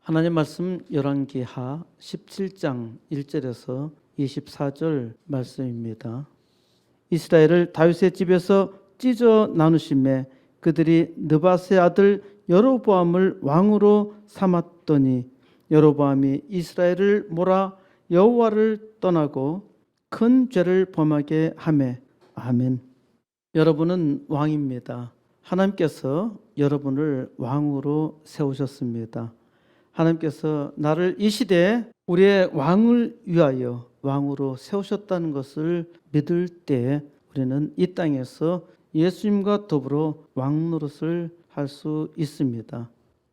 하나님 말씀 열왕기하 17장 1절에서 24절 말씀입니다. 이스라엘을 다윗의 집에서 찢어 나누심에 그들이 느밧의 아들 여로보암을 왕으로 삼았더니 여로보암이 이스라엘을 몰아 여호와를 떠나고 큰 죄를 범하게 하매. 아멘. 여러분은 왕입니다. 하나님께서 여러분을 왕으로 세우셨습니다. 하나님께서 나를 이 시대에 우리의 왕을 위하여 왕으로 세우셨다는 것을 믿을 때 우리는 이 땅에서 예수님과 더불어 왕 노릇을 할 수 있습니다.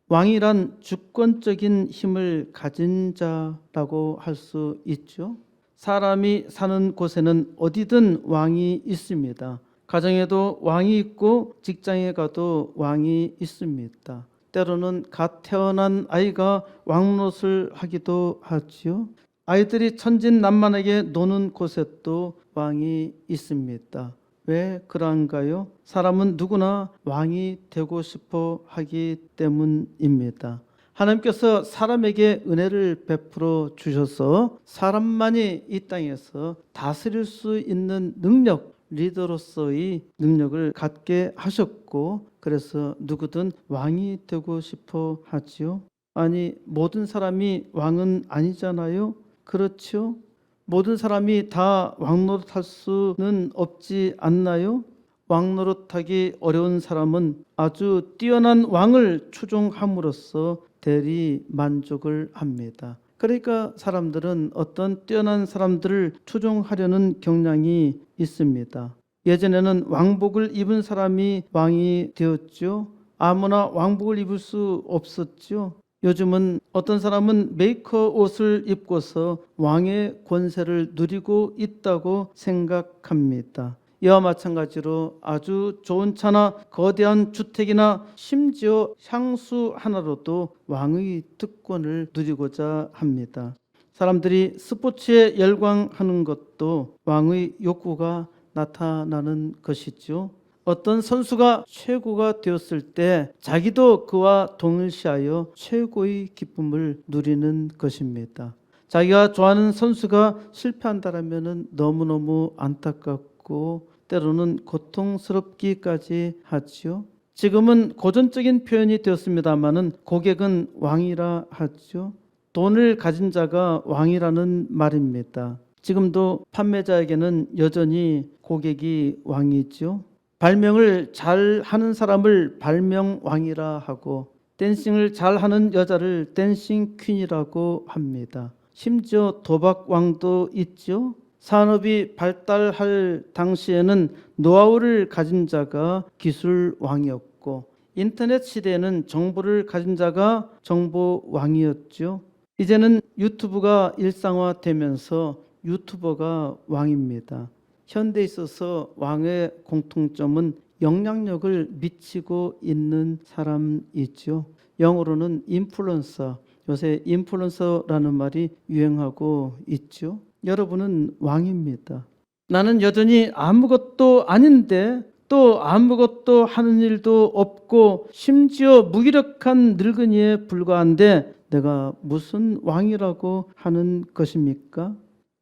왕이란 주권적인 힘을 가진 자라고 할 수 있죠. 사람이 사는 곳에는 어디든 왕이 있습니다. 가정에도 왕이 있고 직장에 가도 왕이 있습니다. 때로는 갓 태어난 아이가 왕노릇을 하기도 하지요. 아이들이 천진난만하게 노는 곳에 또 왕이 있습니다. 왜 그런가요? 사람은 누구나 왕이 되고 싶어 하기 때문입니다. 하나님께서 사람에게 은혜를 베풀어 주셔서 사람만이 이 땅에서 다스릴 수 있는 능력, 리더로서의 능력을 갖게 하셨고, 그래서 누구든 왕이 되고 싶어 하지요. 아니, 모든 사람이 왕은 아니잖아요. 그렇죠? 모든 사람이 다 왕노릇할 수는 없지 않나요? 왕노릇하기 어려운 사람은 아주 뛰어난 왕을 추종함으로써 대리 만족을 합니다. 그러니까 사람들은 어떤 뛰어난 사람들을 추종하려는 경향이 있습니다. 예전에는 왕복을 입은 사람이 왕이 되었죠. 아무나 왕복을 입을 수 없었죠. 요즘은 어떤 사람은 메이커 옷을 입고서 왕의 권세를 누리고 있다고 생각합니다. 이와 마찬가지로 아주 좋은 차나 거대한 주택이나 심지어 향수 하나로도 왕의 특권을 누리고자 합니다. 사람들이 스포츠에 열광하는 것도 왕의 욕구가 나타나는 것이죠. 어떤 선수가 최고가 되었을 때 자기도 그와 동일시하여 최고의 기쁨을 누리는 것입니다. 자기가 좋아하는 선수가 실패한다면 너무너무 안타깝고 때로는 고통스럽기까지 하지요. 지금은 고전적인 표현이 되었습니다마는 고객은 왕이라 하죠. 돈을 가진 자가 왕이라는 말입니다. 지금도 판매자에게는 여전히 고객이 왕이죠. 발명을 잘 하는 사람을 발명왕이라 하고 댄싱을 잘 하는 여자를 댄싱 퀸이라고 합니다. 심지어 도박왕도 있죠. 산업이 발달할 당시에는 노하우를 가진 자가 기술왕이었고 인터넷 시대에는 정보를 가진 자가 정보왕이었죠. 이제는 유튜브가 일상화되면서 유튜버가 왕입니다. 현대에 있어서 왕의 공통점은 영향력을 미치고 있는 사람이죠. 영어로는 인플루언서, 요새 인플루언서라는 말이 유행하고 있죠. 여러분은 왕입니다. 나는 여전히 아무것도 아닌데 또 아무것도 하는 일도 없고 심지어 무기력한 늙은이에 불과한데 내가 무슨 왕이라고 하는 것입니까?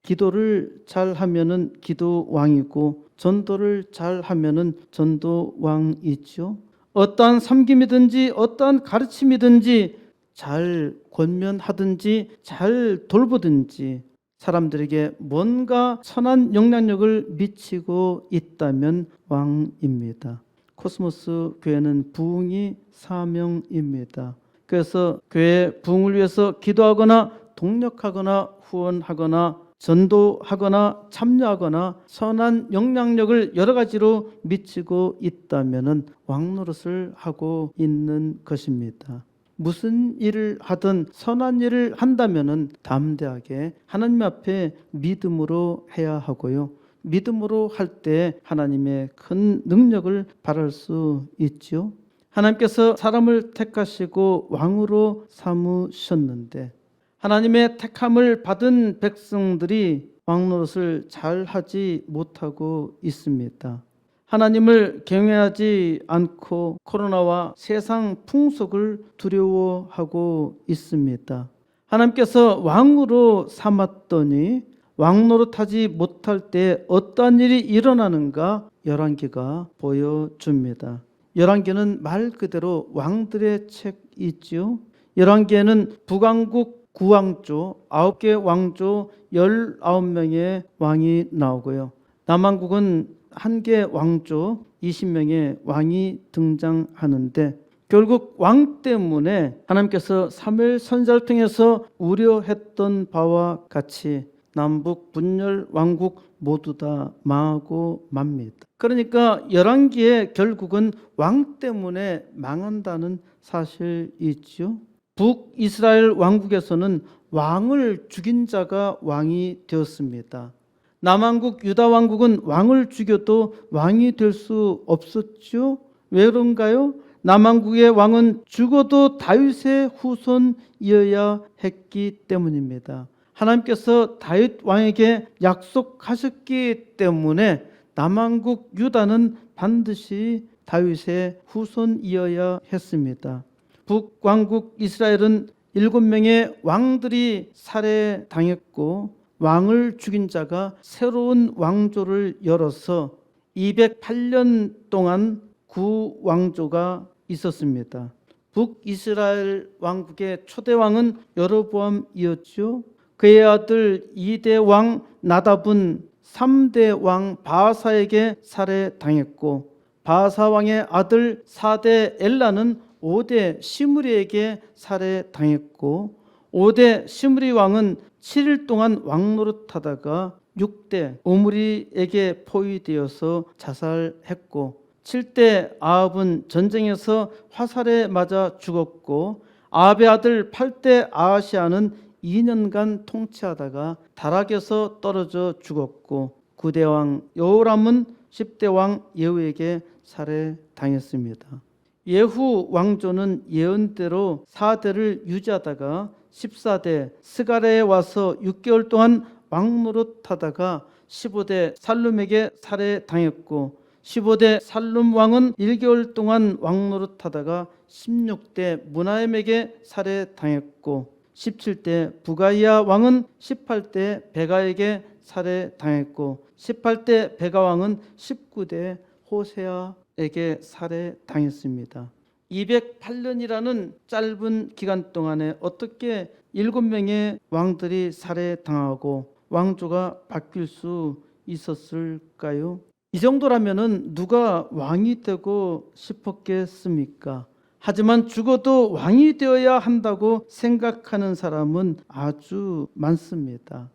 기도를 잘 하면은 기도 왕이고 전도를 잘 하면은 전도 왕이죠. 어떠한 섬김이든지 어떠한 가르침이든지 잘 권면하든지 잘 돌보든지 사람들에게 뭔가 선한 영향력을 미치고 있다면 왕입니다. 코스모스 교회는 부흥이 사명입니다. 그래서 교회 부흥을 위해서 기도하거나 동력하거나 후원하거나 전도하거나 참여하거나 선한 영향력을 여러 가지로 미치고 있다면 왕노릇을 하고 있는 것입니다. 무슨 일을 하든 선한 일을 한다면 담대하게 하나님 앞에 믿음으로 해야 하고요. 믿음으로 할 때 하나님의 큰 능력을 발할 수 있죠. 하나님께서 사람을 택하시고 왕으로 삼으셨는데 하나님의 택함을 받은 백성들이 왕노릇을 잘 하지 못하고 있습니다. 하나님을 경외하지 않고 코로나와 세상 풍속을 두려워하고 있습니다. 하나님께서 왕으로 삼았더니 왕 노릇하지 못할 때 어떠한 일이 일어나는가 열왕기가 보여줍니다. 열왕기는 말 그대로 왕들의 책이지요. 열왕기에는 북왕국 9왕조, 9개 왕조 19명의 왕이 나오고요. 남왕국은 1개 왕조 20명의 왕이 등장하는데 결국 왕 때문에 하나님께서 사무엘 선지자를 통해서 우려했던 바와 같이 남북 분열 왕국 모두 다 망하고 맙니다. 그러니까 열왕기에 결국은 왕 때문에 망한다는 사실이죠. 북이스라엘 왕국에서는 왕을 죽인 자가 왕이 되었습니다. 남왕국 유다 왕국은 왕을 죽여도 왕이 될 수 없었죠. 왜 그런가요? 남왕국의 왕은 죽어도 다윗의 후손이어야 했기 때문입니다. 하나님께서 다윗 왕에게 약속하셨기 때문에 남왕국 유다는 반드시 다윗의 후손이어야 했습니다. 북왕국 이스라엘은 7명의 왕들이 살해당했고 왕을 죽인 자가 새로운 왕조를 열어서 208년 동안 9왕조가 있었습니다. 북이스라엘 왕국의 초대 왕은 여로보암이었죠. 그의 아들 2대 왕 나답은 3대 왕 바하사에게 살해당했고 바하사 왕의 아들 4대 엘라는 5대 시므리에게 살해당했고 5대 시므리 왕은 7일 동안 왕노릇하다가 6대 오므리에게 포위되어서 자살했고 7대 아합은 전쟁에서 화살에 맞아 죽었고 아합의 아들 8대 아하시아는 2년간 통치하다가 다락에서 떨어져 죽었고 9대 왕 여호람은 10대 왕 예후에게 살해당했습니다. 예후 왕조는 예언대로 4대를 유지하다가 14대 스가랴에 와서 6개월 동안 왕노릇하다가 15대 살룸에게 살해당했고 15대 살룸 왕은 1개월 동안 왕노릇하다가 16대 무나엠에게 살해당했고 17대 부가이아 왕은 18대 베가에게 살해당했고 18대 베가 왕은 19대 호세아에게 살해당했습니다. 208년이라는 짧은 기간 동안에 어떻게 7명의 왕들이 살해당하고 왕조가 바뀔 수 있었을까요? 이 정도라면은 누가 왕이 되고 싶었겠습니까? 하지만 죽어도 왕이 되어야 한다고 생각하는 사람은 아주 많습니다.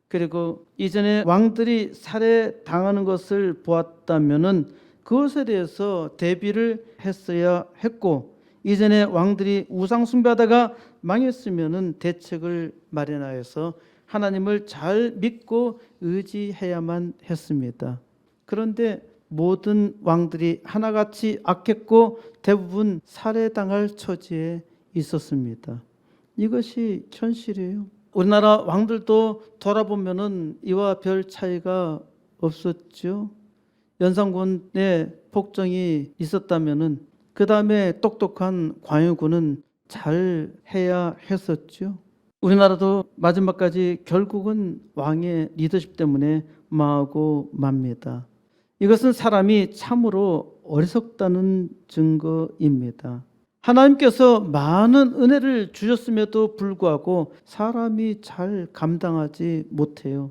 그리고 이전에 왕들이 살해당하는 것을 보았다면은 그것에 대해서 대비를 했어야 했고 이전에 왕들이 우상 숭배하다가 망했으면은 대책을 마련하여서 하나님을 잘 믿고 의지해야만 했습니다. 그런데 모든 왕들이 하나같이 악했고 대부분 살해당할 처지에 있었습니다. 이것이 현실이에요. 우리나라 왕들도 돌아보면은 이와 별 차이가 없었죠. 연산군의 폭정이 있었다면은 그 다음에 똑똑한 광해군은 잘 해야 했었죠. 우리나라도 마지막까지 결국은 왕의 리더십 때문에 망하고 맙니다. 이것은 사람이 참으로 어리석다는 증거입니다. 하나님께서 많은 은혜를 주셨음에도 불구하고 사람이 잘 감당하지 못해요.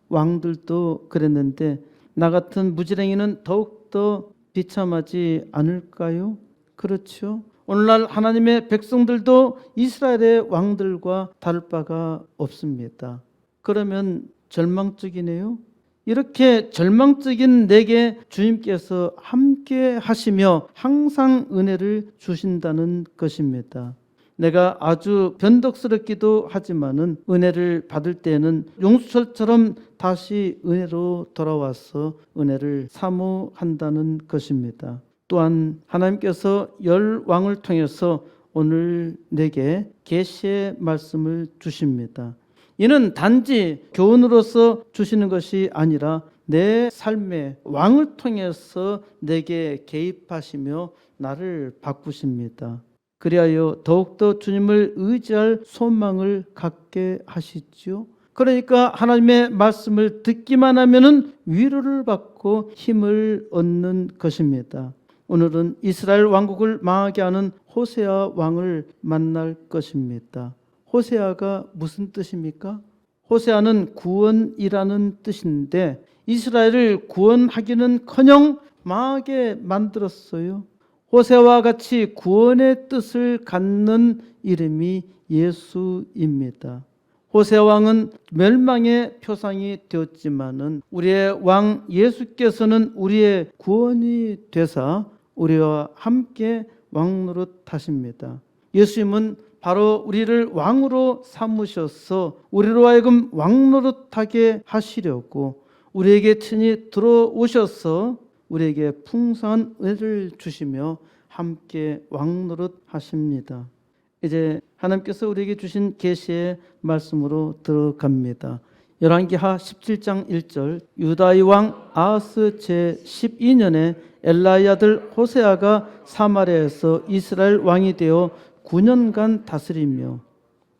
왕들도 그랬는데 나 같은 무지랭이는 더욱더 비참하지 않을까요? 그렇죠. 오늘날 하나님의 백성들도 이스라엘의 왕들과 다를 바가 없습니다. 그러면 절망적이네요. 이렇게 절망적인 내게 주님께서 함께 하시며 항상 은혜를 주신다는 것입니다. 내가 아주 변덕스럽기도 하지만은 은혜를 받을 때는 용수철처럼 다시 은혜로 돌아와서 은혜를 사모한다는 것입니다. 또한 하나님께서 열 왕을 통해서 오늘 내게 계시의 말씀을 주십니다. 이는 단지 교훈으로서 주시는 것이 아니라 내 삶에 왕을 통해서 내게 개입하시며 나를 바꾸십니다. 그리하여 더욱더 주님을 의지할 소망을 갖게 하시지요. 그러니까 하나님의 말씀을 듣기만 하면은 위로를 받고 힘을 얻는 것입니다. 오늘은 이스라엘 왕국을 망하게 하는 호세아 왕을 만날 것입니다. 호세아가 무슨 뜻입니까? 호세아는 구원이라는 뜻인데 이스라엘을 구원하기는커녕 망하게 만들었어요. 호세아와 같이 구원의 뜻을 갖는 이름이 예수입니다. 호세아 왕은 멸망의 표상이 되었지만은 우리의 왕 예수께서는 우리의 구원이 되사 우리와 함께 왕노릇하십니다. 예수님은 바로 우리를 왕으로 삼으셔서 우리로 하여금 왕노릇하게 하시려고 우리에게 친히 들어오셔서 우리에게 풍성한 은혜를 주시며 함께 왕노릇하십니다. 이제 하나님께서 우리에게 주신 계시의 말씀으로 들어갑니다. 열왕기하 17장 1절 유다의 왕 아하스 제12년에 엘라의 아들 호세아가 사마리아에서 이스라엘 왕이 되어 9년간 다스리며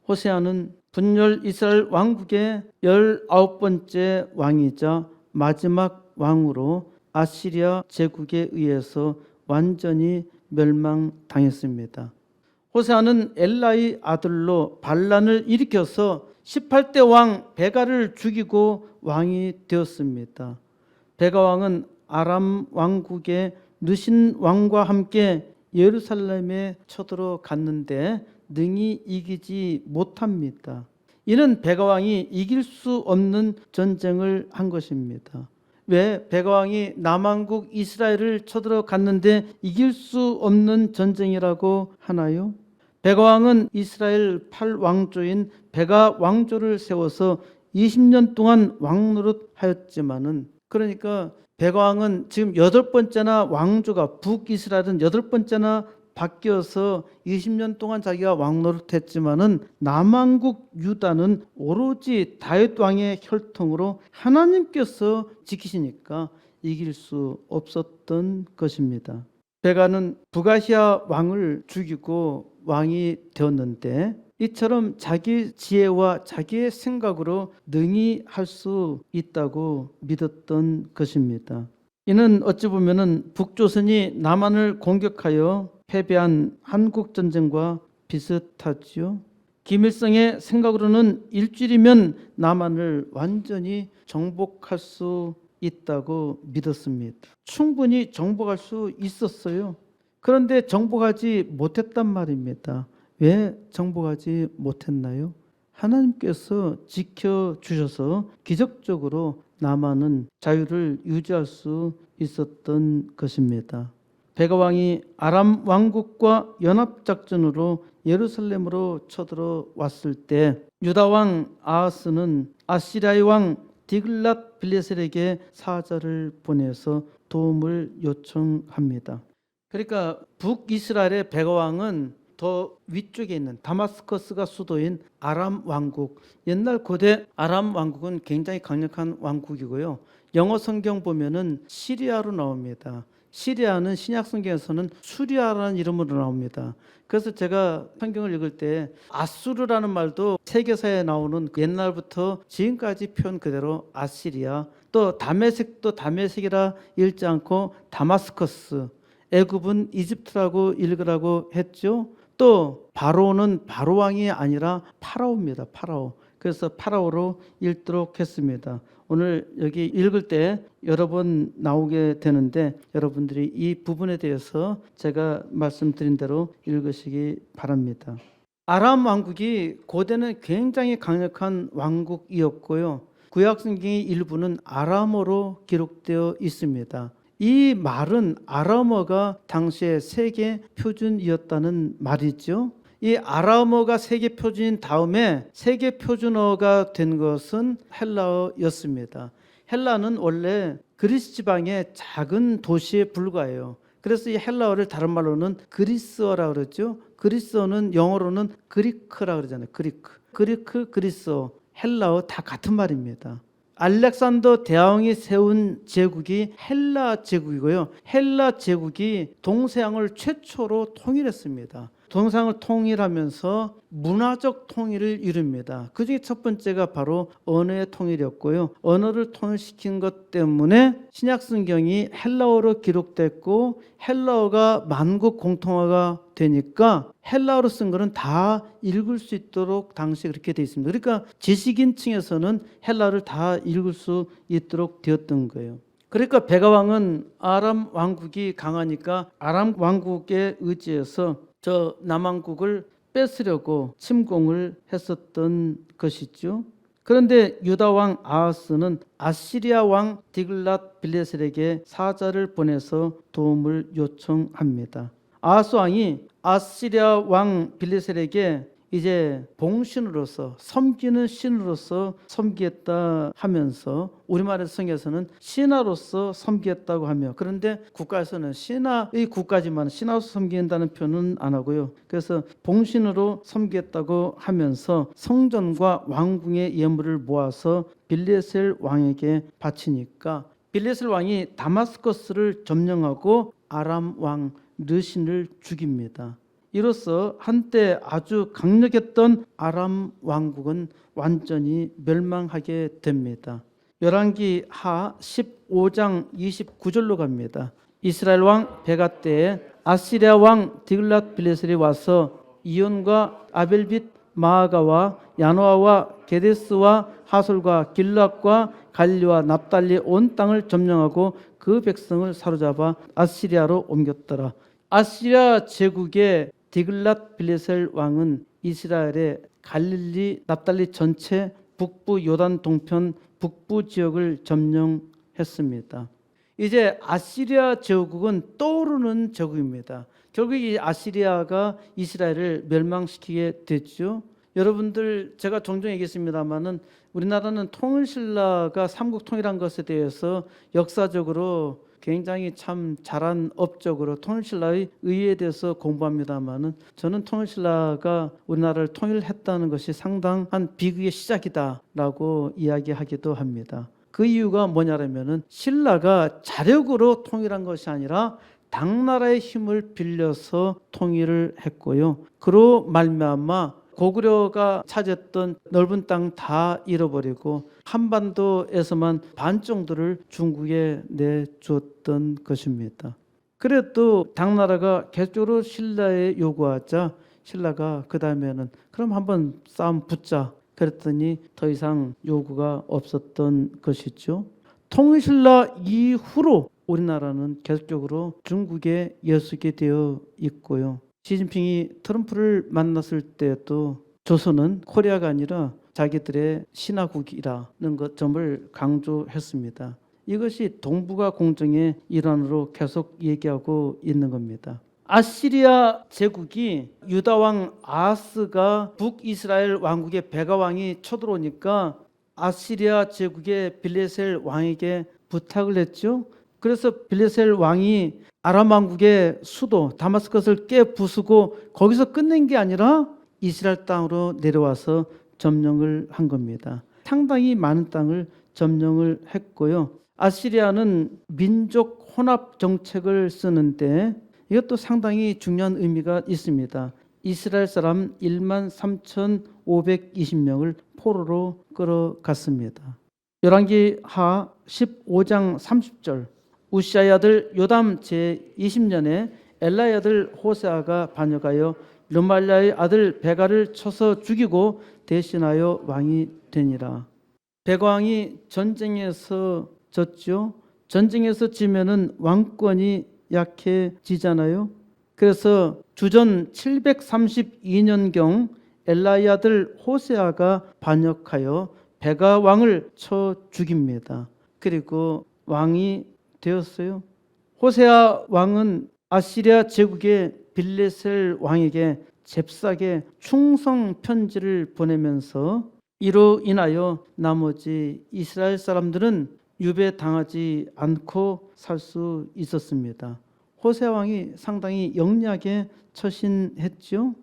호세아는 분열 이스라엘 왕국의 19번째 왕이자 마지막 왕으로 아시리아 제국에 의해서 완전히 멸망당했습니다. 호세아는 엘라의 아들로 반란을 일으켜서 18대 왕 베가를 죽이고 왕이 되었습니다. 베가 왕은 아람 왕국의 느신 왕과 함께 예루살렘에 쳐들어갔는데 능히 이기지 못합니다. 이는 베가 왕이 이길 수 없는 전쟁을 한 것입니다. 왜 베가 왕이 남왕국 이스라엘을 쳐들어갔는데 이길 수 없는 전쟁이라고 하나요? 베가 왕은 이스라엘 8왕조인 베가 왕조를 세워서 20년 동안 왕노릇하였지만은 그러니까 베가 왕은 지금 8번째나 왕조가 북이스라엘은 8번째나 바뀌어서 20년 동안 자기가 왕노릇했지만은 남왕국 유다는 오로지 다윗 왕의 혈통으로 하나님께서 지키시니까 이길 수 없었던 것입니다. 베가는 북아시아 왕을 죽이고 왕이 되었는데 이처럼 자기 지혜와 자기의 생각으로 능히 할 수 있다고 믿었던 것입니다. 이는 어찌 보면은 북조선이 남한을 공격하여 패배한 한국전쟁과 비슷하지요. 김일성의 생각으로는 일주일이면 남한을 완전히 정복할 수 있다고 믿었습니다. 충분히 정복할 수 있었어요. 그런데 정복하지 못했단 말입니다. 왜 정복하지 못했나요? 하나님께서 지켜주셔서 기적적으로 남한은 자유를 유지할 수 있었던 것입니다. 베가 왕이 아람 왕국과 연합작전으로 예루살렘으로 쳐들어왔을 때 유다 왕 아하스는 아시리아의 왕 디글랏 빌레셀에게 사자를 보내서 도움을 요청합니다. 그러니까 북이스라엘의 베가 왕은 더 위쪽에 있는 다마스커스가 수도인 아람 왕국, 옛날 고대 아람 왕국은 굉장히 강력한 왕국이고요. 영어 성경 보면은 시리아로 나옵니다. 시리아는 신약 성경에서는 수리아라는 이름으로 나옵니다. 그래서 제가 성경을 읽을 때 아수르라는 말도 세계사에 나오는 옛날부터 지금까지 표현 그대로 아시리아, 또 다메섹도 다메섹이라 읽지 않고 다마스커스, 애굽은 이집트라고 읽으라고 했죠. 또 바로는 바로 왕이 아니라 파라오입니다. 파라오. 그래서 파라오로 읽도록 했습니다. 오늘 여기 읽을 때 여러 번 나오게 되는데 여러분들이 이 부분에 대해서 제가 말씀드린 대로 읽으시기 바랍니다. 아람 왕국이 고대는 굉장히 강력한 왕국이었고요. 구약 성경의 일부는 아람어로 기록되어 있습니다. 이 말은 아람어가 당시의 세계 표준이었다는 말이죠. 이 아람어가 세계 표준인 다음에 세계 표준어가 된 것은 헬라어였습니다. 헬라는 원래 그리스 지방의 작은 도시에 불과해요. 그래서 이 헬라어를 다른 말로는 그리스어라고 그러죠. 그리스어는 영어로는 그리크라고 그러잖아요. 그리크, 그리스어, 헬라어 다 같은 말입니다. 알렉산더 대왕이 세운 제국이 헬라 제국이고요. 헬라 제국이 동서양을 최초로 통일했습니다. 동서양을 통일하면서 문화적 통일을 이룹니다. 그중에 첫 번째가 바로 언어의 통일이었고요. 언어를 통일시킨 것 때문에 신약성경이 헬라어로 기록됐고 헬라어가 만국 공통어가 되니까 헬라어로 쓴 거는 다 읽을 수 있도록 당시에 그렇게 되어 있습니다. 그러니까 지식인층에서는 헬라어를 다 읽을 수 있도록 되었던 거예요. 그러니까 베가왕은 아람 왕국이 강하니까 아람 왕국에 의지해서 저 남왕국을 뺏으려고 침공을 했었던 것이죠. 그런데 유다 왕 아하스는 아시리아 왕 디글랏 빌레셀에게 사자를 보내서 도움을 요청합니다. 아하스 왕이 아시리아 왕 빌레셀에게 이제 봉신으로서 섬기는 신으로서 섬기겠다 하면서 우리말의 성에서는 신하로서 섬기겠다고 하며, 그런데 국가에서는 신하의 국가지만 신하로서 섬긴다는 표현은 안 하고요. 그래서 봉신으로 섬기겠다고 하면서 성전과 왕궁의 예물을 모아서 빌레셀 왕에게 바치니까 빌레셀 왕이 다마스커스를 점령하고 아람 왕 르신을 죽입니다. 이로써 한때 아주 강력했던 아람 왕국은 완전히 멸망하게 됩니다. 열왕기 하 15장 29절로 갑니다. 이스라엘 왕 베가 때에 아시리아 왕 디글랏 빌레셀이 와서 이온과 아벨빗 마아가와 야노아와 게데스와 하솔과 길앗과 갈리와 납달리 온 땅을 점령하고 그 백성을 사로잡아 아시리아로 옮겼더라. 아시리아 제국의 디글랏 빌레셀 왕은 이스라엘의 갈릴리, 납달리 전체 북부 요단 동편 북부 지역을 점령했습니다. 이제 아시리아 제국은 떠오르는 제국입니다. 결국 이 아시리아가 이스라엘을 멸망시키게 됐죠. 여러분들 제가 종종 얘기했습니다마는 우리나라는 통일신라가 삼국 통일한 것에 대해서 역사적으로 굉장히 참 잘한 업적으로 통일신라의 의의에 대해서 공부합니다마는 저는 통일신라가 우리나라를 통일했다는 것이 상당한 비극의 시작이다라고 이야기하기도 합니다. 그 이유가 뭐냐면은 신라가 자력으로 통일한 것이 아니라 당나라의 힘을 빌려서 통일을 했고요. 그로 말미암아 고구려가 차지했던 넓은 땅 다 잃어버리고 한반도에서만 반 정도를 중국에 내주었던 것입니다. 그래도 당나라가 계속적으로 신라에 요구하자 신라가 그 다음에는 그럼 한번 싸움 붙자 그랬더니 더 이상 요구가 없었던 것이죠. 통일신라 이후로 우리나라는 계속적으로 중국에 여수게 되어 있고요. 시진핑이 트럼프를 만났을 때도 조선은 코리아가 아니라 자기들의 신화국이라는 점을 강조했습니다. 이것이 동북아 공정의 일환으로 계속 얘기하고 있는 겁니다. 아시리아 제국이 유다 왕 아하스가 북이스라엘 왕국의 베가 왕이 쳐들어오니까 아시리아 제국의 빌레셀 왕에게 부탁을 했죠. 그래서 빌레셀 왕이 아람 왕국의 수도 다마스커스를 깨부수고 거기서 끝낸 게 아니라 이스라엘 땅으로 내려와서 점령을 한 겁니다. 상당히 많은 땅을 점령을 했고요. 아시리아는 민족 혼합 정책을 쓰는데 이것도 상당히 중요한 의미가 있습니다. 이스라엘 사람 13,520명을 포로로 끌어갔습니다. 열왕기 하 15장 30절 우시아의 아들 요담 제20년에 엘라의 아들 호세아가 반역하여 르말랴의 아들 베가를 쳐서 죽이고 대신하여 왕이 되니라. 베가 왕이 전쟁에서 졌죠. 전쟁에서 지면은 왕권이 약해지잖아요. 그래서 주전 732년경 엘라의 아들 호세아가 반역하여 베가 왕을 쳐 죽입니다. 그리고 왕이 되었어요. 호세아 왕은 아시리아 제국의 빌레셀 왕에게 잽싸게 충성 편지를 보내면서 이로 인하여 나머지 이스라엘 사람들은 유배당하지 않고 살 수 있었습니다. 호세아 왕이 상당히 영리하게 처신했죠.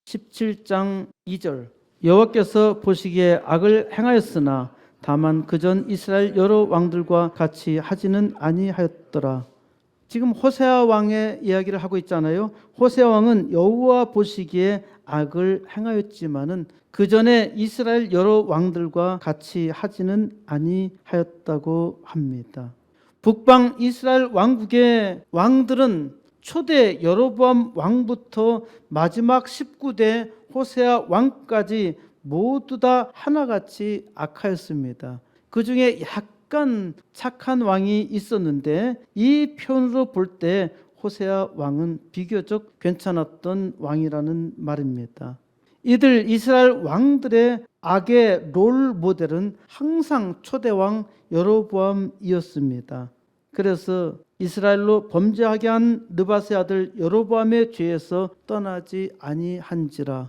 17장 2절 여호와께서 보시기에 악을 행하였으나 다만 그전 이스라엘 여러 왕들과 같이 하지는 아니하였더라. 지금 호세아 왕의 이야기를 하고 있잖아요. 호세아 왕은 여호와 보시기에 악을 행하였지만은 그 전에 이스라엘 여러 왕들과 같이 하지는 아니하였다고 합니다. 북방 이스라엘 왕국의 왕들은 초대 여로보암 왕부터 마지막 19대 호세아 왕까지 모두 다 하나같이 악하였습니다. 그 중에 약간 착한 왕이 있었는데 이 편으로 볼 때 호세아 왕은 비교적 괜찮았던 왕이라는 말입니다. 이들 이스라엘 왕들의 악의 롤 모델은 항상 초대왕 여로보암이었습니다. 그래서 이스라엘로 범죄하게 한 느바세 아들 여로보암의 죄에서 떠나지 아니한지라,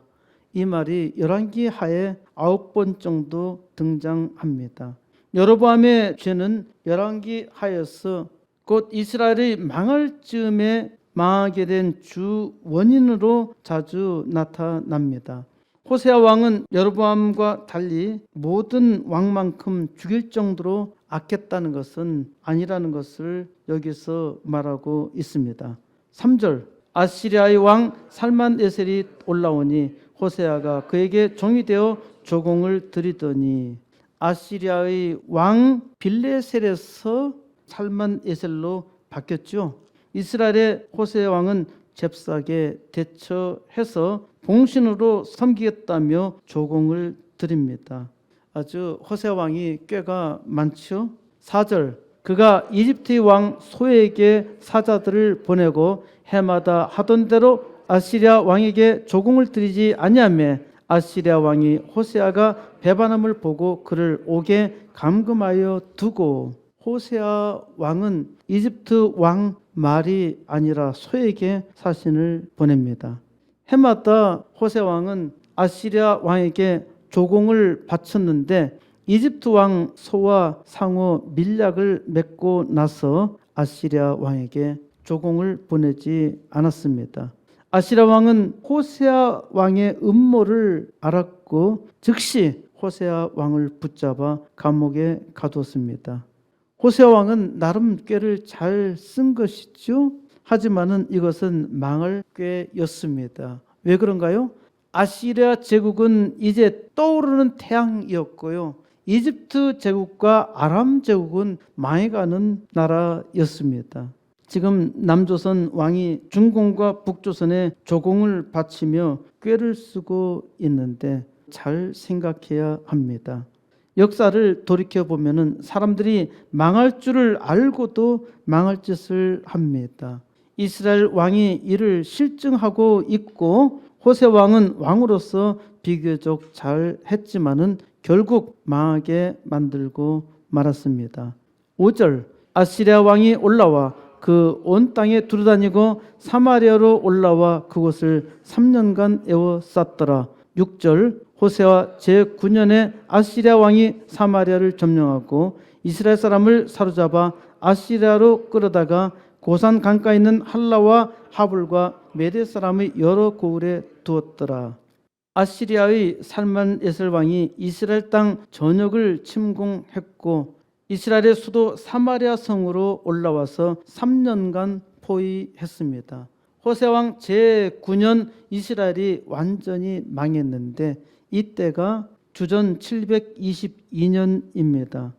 이 말이 열왕기 하에 9번 정도 등장합니다. 여로보암의 죄는 열왕기 하에서 곧 이스라엘이 망할 즈음에 망하게 된 주 원인으로 자주 나타납니다. 호세아 왕은 여로보암과 달리 모든 왕만큼 죽일 정도로 악했다는 것은 아니라는 것을 여기서 말하고 있습니다. 3절, 아시리아의 왕 살만에셀이 올라오니 호세아가 그에게 종이 되어 조공을 드리더니, 아시리아의 왕 빌레셀에서 살만에셀로 바뀌었죠. 이스라엘의 호세아 왕은 잽싸게 대처해서 봉신으로 섬기겠다며 조공을 드립니다. 아주 호세아 왕이 꾀가 많죠. 4절, 그가 이집트의 왕 소에게 사자들을 보내고 해마다 하던 대로 아시리아 왕에게 조공을 드리지 아니하며 아시리아 왕이 호세아가 배반함을 보고 그를 옥에 감금하여 두고, 호세아 왕은 이집트 왕 말이 아니라 소에게 사신을 보냅니다. 해마다 호세아 왕은 아시리아 왕에게 조공을 바쳤는데 이집트 왕 소와 상호 밀약을 맺고 나서 아시리아 왕에게 조공을 보내지 않았습니다. 아시리아 왕은 호세아 왕의 음모를 알았고 즉시 호세아 왕을 붙잡아 감옥에 가두었습니다. 호세아 왕은 나름 꾀를 잘 쓴 것이죠. 하지만은 이것은 망할 꾀였습니다. 왜 그런가요? 아시리아 제국은 이제 떠오르는 태양이었고요. 이집트 제국과 아람 제국은 망해가는 나라였습니다. 지금 남조선 왕이 중공과 북조선에 조공을 바치며 꾀를 쓰고 있는데 잘 생각해야 합니다. 역사를 돌이켜보면 사람들이 망할 줄을 알고도 망할 짓을 합니다. 이스라엘 왕이 이를 실증하고 있고 호세 왕은 왕으로서 비교적 잘 했지만은 결국 망하게 만들고 말았습니다. 5절, 아시리아 왕이 올라와 그 온 땅에 두루다니고 사마리아로 올라와 그곳을 3년간 에워쌌더라. 6절, 호세아 제9년에 아시리아 왕이 사마리아를 점령하고 이스라엘 사람을 사로잡아 아시리아로 끌어다가 고산 강가에 있는 할라와 하불과 메대 사람의 여러 고을에 두었더라. 아시리아의 살만에셀 왕이 이스라엘 땅 전역을 침공했고 이스라엘의 수도 사마리아 성으로 올라와서 3년간 포위했습니다. 호세아 왕 제9년 이스라엘이 완전히 망했는데 이때가 주전 722년입니다.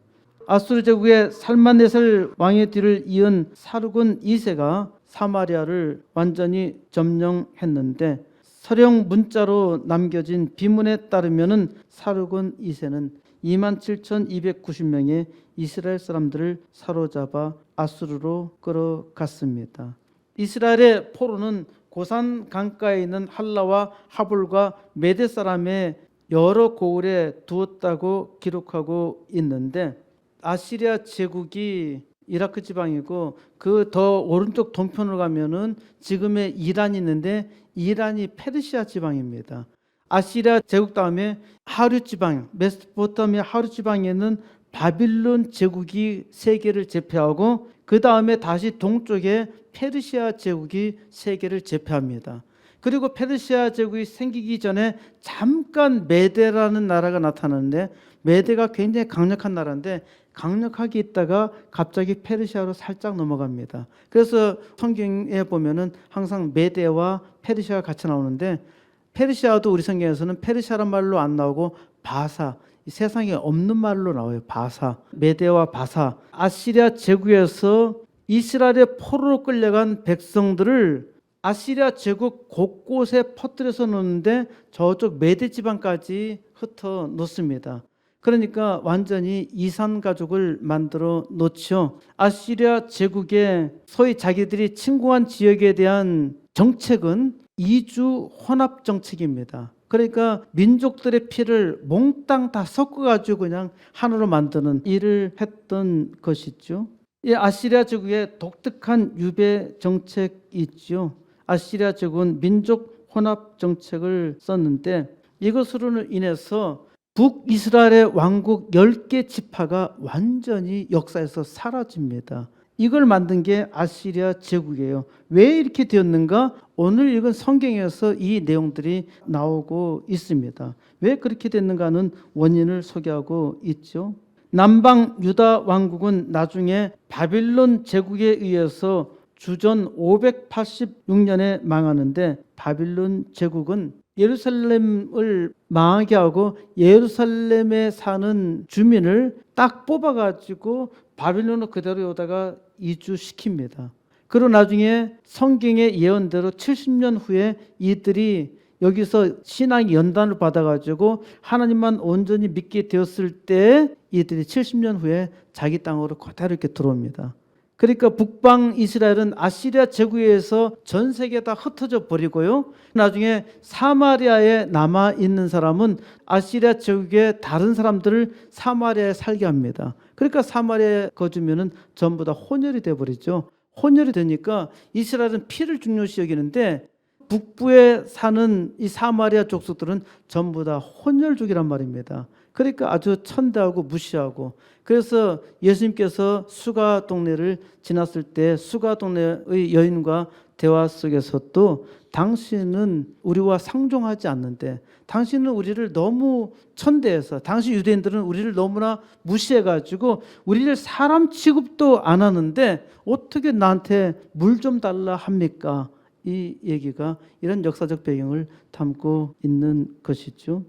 아수르 제국의 살만에셀 왕의 뒤를 이은 사르곤 2세가 사마리아를 완전히 점령했는데 서령 문자로 남겨진 비문에 따르면은 사르곤 2세는 27,290명의 이스라엘 사람들을 사로잡아 아수르로 끌어갔습니다. 이스라엘의 포로는 고산 강가에 있는 할라와 하불과 메대 사람의 여러 고을에 두었다고 기록하고 있는데 아시리아 제국이 이라크 지방이고 그 더 오른쪽 동편으로 가면은 지금의 이란이 있는데 이란이 페르시아 지방입니다. 아시리아 제국 다음에 하류 지방, 메소포타미아 하류 지방에는 바빌론 제국이 세계를 제패하고 그 다음에 다시 동쪽에 페르시아 제국이 세계를 제패합니다. 그리고 페르시아 제국이 생기기 전에 잠깐 메데라는 나라가 나타나는데 메대가 굉장히 강력한 나라인데 강력하게 있다가 갑자기 페르시아로 살짝 넘어갑니다. 그래서 성경에 보면은 항상 메대와 페르시아가 같이 나오는데 페르시아도 우리 성경에서는 페르시아란 말로 안 나오고 바사, 이 세상에 없는 말로 나와요. 바사, 메대와 바사. 아시리아 제국에서 이스라엘의 포로로 끌려간 백성들을 아시리아 제국 곳곳에 퍼뜨려서 놓는데 저쪽 메대 지방까지 흩어 놓습니다. 그러니까 완전히 이산 가족을 만들어 놓죠. 아시리아 제국의 소위 자기들이 침공한 지역에 대한 정책은 이주 혼합 정책입니다. 그러니까 민족들의 피를 몽땅 다 섞어가지고 그냥 하나로 만드는 일을 했던 것이죠. 이 아시리아 제국의 독특한 유배 정책이 있죠. 아시리아 제국은 민족 혼합 정책을 썼는데 이것으로 인해서 북이스라엘의 왕국 10개 지파가 완전히 역사에서 사라집니다. 이걸 만든 게 아시리아 제국이에요. 왜 이렇게 되었는가? 오늘 읽은 성경에서 이 내용들이 나오고 있습니다. 왜 그렇게 됐는가는 원인을 소개하고 있죠. 남방 유다 왕국은 나중에 바빌론 제국에 의해서 주전 586년에 망하는데 바빌론 제국은 예루살렘을 망하게 하고 예루살렘에 사는 주민을 딱 뽑아가지고 바빌론으로 그대로 오다가 이주시킵니다. 그리고 나중에 성경의 예언대로 70년 후에 이들이 여기서 신앙 연단을 받아가지고 하나님만 온전히 믿게 되었을 때 이들이 70년 후에 자기 땅으로 그대로 이렇게 들어옵니다. 그러니까 북방 이스라엘은 아시리아 제국에서 전 세계에 다 흩어져 버리고요. 나중에 사마리아에 남아 있는 사람은 아시리아 제국의 다른 사람들을 사마리아에 살게 합니다. 그러니까 사마리아에 거주면은 전부 다 혼혈이 돼 버리죠. 혼혈이 되니까 이스라엘은 피를 중요시 여기는데 북부에 사는 이 사마리아 족속들은 전부 다 혼혈족이란 말입니다. 그러니까 아주 천대하고 무시하고, 그래서 예수님께서 수가 동네를 지났을 때 수가 동네의 여인과 대화 속에서도 당신은 우리와 상종하지 않는데, 당신은 우리를 너무 천대해서, 당신 유대인들은 우리를 너무나 무시해가지고 우리를 사람 취급도 안 하는데 어떻게 나한테 물 좀 달라 합니까? 이 얘기가 이런 역사적 배경을 담고 있는 것이죠.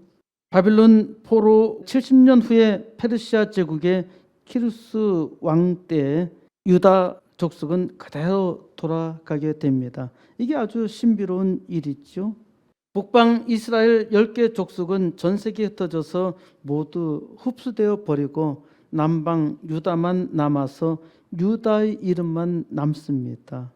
바빌론 포로 70년 후에 페르시아 제국의 키루스 왕 때 유다 족속은 그대로 돌아가게 됩니다. 이게 아주 신비로운 일이죠. 북방 이스라엘 10개 족속은 전 세계에 흩어져서 모두 흡수되어 버리고 남방 유다만 남아서 유다의 이름만 남습니다.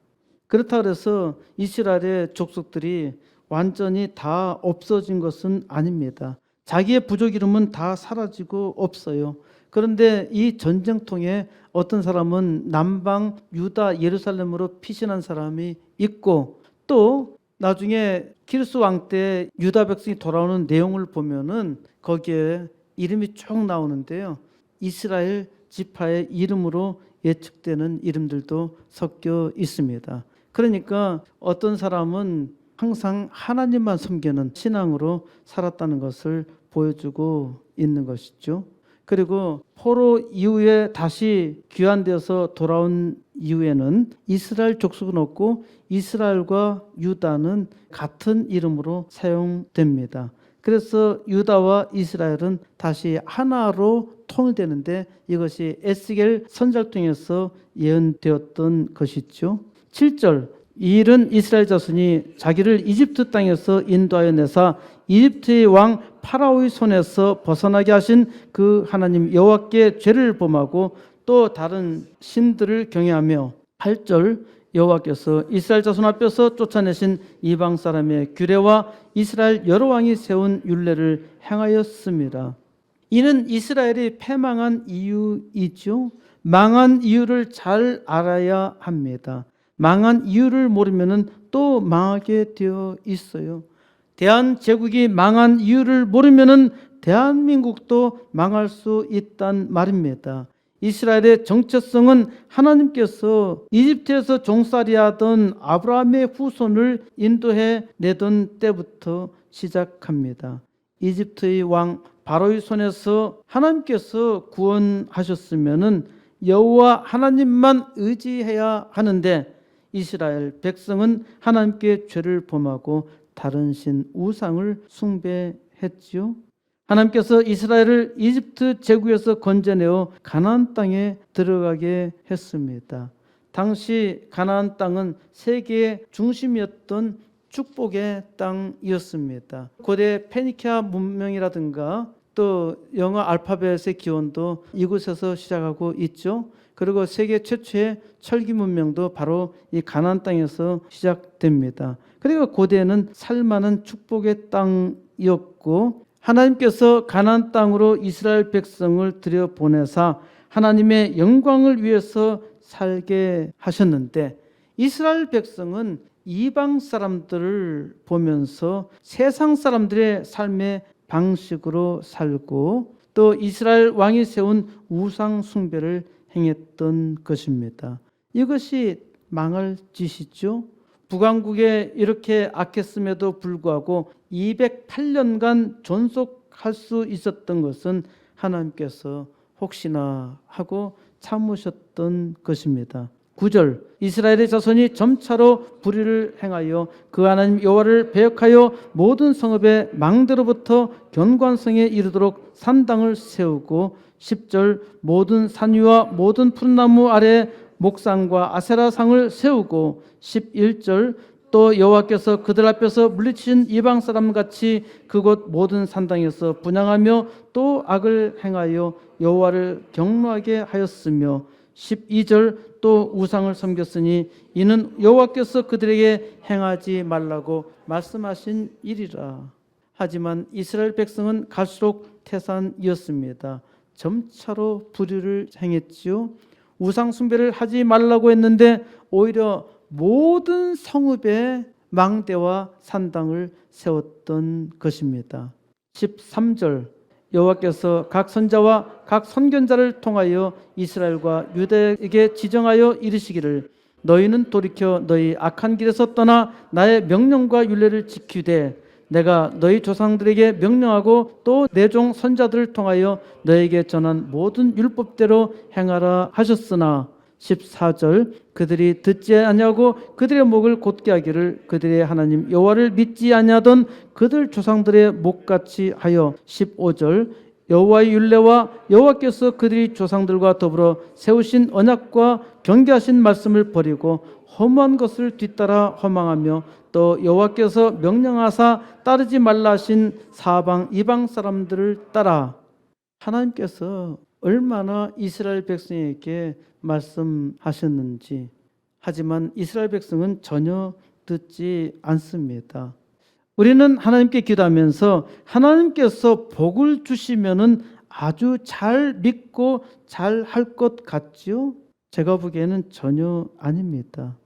그렇다 그래서 이스라엘의 족속들이 완전히 다 없어진 것은 아닙니다. 자기의 부족 이름은 다 사라지고 없어요. 그런데 이 전쟁통에 어떤 사람은 남방 유다 예루살렘으로 피신한 사람이 있고, 또 나중에 키루스 왕 때 유다 백성이 돌아오는 내용을 보면은 거기에 이름이 쭉 나오는데요. 이스라엘 지파의 이름으로 예측되는 이름들도 섞여 있습니다. 그러니까 어떤 사람은 항상 하나님만 섬기는 신앙으로 살았다는 것을 보여주고 있는 것이죠. 그리고 포로 이후에 다시 귀환되어서 돌아온 이후에는 이스라엘 족속은 없고 이스라엘과 유다는 같은 이름으로 사용됩니다. 그래서 유다와 이스라엘은 다시 하나로 통일되는데 이것이 에스겔 선지자를 통해서 예언되었던 것이죠. 7절, 이 일은 이스라엘 자손이 자기를 이집트 땅에서 인도하여 내사 이집트의 왕 파라오의 손에서 벗어나게 하신 그 하나님 여호와께 죄를 범하고 또 다른 신들을 경외하며, 8절, 여호와께서 이스라엘 자손 앞에서 쫓아내신 이방 사람의 규례와 이스라엘 여러 왕이 세운 율례를 행하였습니다. 이는 이스라엘이 패망한 이유이죠. 망한 이유를 잘 알아야 합니다. 망한 이유를 모르면 또 망하게 되어 있어요. 대한제국이 망한 이유를 모르면 대한민국도 망할 수 있단 말입니다. 이스라엘의 정체성은 하나님께서 이집트에서 종살이 하던 아브라함의 후손을 인도해 내던 때부터 시작합니다. 이집트의 왕 바로의 손에서 하나님께서 구원하셨으면은 여호와 하나님만 의지해야 하는데 이스라엘 백성은 하나님께 죄를 범하고 다른 신 우상을 숭배했지요. 하나님께서 이스라엘을 이집트 제국에서 건져내어 가나안 땅에 들어가게 했습니다. 당시 가나안 땅은 세계의 중심이었던 축복의 땅이었습니다. 고대 페니키아 문명이라든가 또 영어 알파벳의 기원도 이곳에서 시작하고 있죠. 그리고 세계 최초의 철기 문명도 바로 이 가나안 땅에서 시작됩니다. 그리고 고대는 살만한 축복의 땅이었고 하나님께서 가나안 땅으로 이스라엘 백성을 들여보내사 하나님의 영광을 위해서 살게 하셨는데 이스라엘 백성은 이방 사람들을 보면서 세상 사람들의 삶의 방식으로 살고 또 이스라엘 왕이 세운 우상 숭배를 행했던 것입니다. 이것이 망할 짓이죠. 북왕국에 이렇게 악했음에도 불구하고 208년간 존속할 수 있었던 것은 하나님께서 혹시나 하고 참으셨던 것입니다. 9절 이스라엘의 자손이 점차로 불의를 행하여 그 하나님 여호와를 배역하여 모든 성읍의 망대로부터 견관성에 이르도록 산당을 세우고 10절 모든 산 위와 모든 푸른 나무 아래 목상과 아세라상을 세우고 11절 또 여호와께서 그들 앞에서 물리치신 이방 사람같이 그곳 모든 산당에서 분향하며 또 악을 행하여 여호와를 경노하게 하였으며 12절 또 우상을 섬겼으니 이는 여호와께서 그들에게 행하지 말라고 말씀하신 일이라. 하지만 이스라엘 백성은 갈수록 태산이었습니다. 점차로 불의를 행했지요. 우상 숭배를 하지 말라고 했는데 오히려 모든 성읍에 망대와 산당을 세웠던 것입니다. 13절 여호와께서 각 선자와 각 선견자를 통하여 이스라엘과 유다에게 지정하여 이르시기를 너희는 돌이켜 너희 악한 길에서 떠나 나의 명령과 율례를 지키되 내가 너희 조상들에게 명령하고 또 내 종 선자들을 통하여 너에게 전한 모든 율법대로 행하라 하셨으나 14절 그들이 듣지 아니하고 그들의 목을 곧게 하기를 그들의 하나님 여호와를 믿지 아니하던 그들 조상들의 목같이 하여 15절 여호와의 율례와 여호와께서 그들이 조상들과 더불어 세우신 언약과 경계하신 말씀을 버리고 허무한 것을 뒤따라 허망하며 또 여호와께서 명령하사 따르지 말라 하신 사방 이방 사람들을 따라. 하나님께서 얼마나 이스라엘 백성에게 말씀하셨는지. 하지만 이스라엘 백성은 전혀 듣지 않습니다. 우리는 하나님께 기도하면서 하나님께서 복을 주시면은 아주 잘 믿고 잘 할 것 같지요? 제가 보기에는 전혀 아닙니다.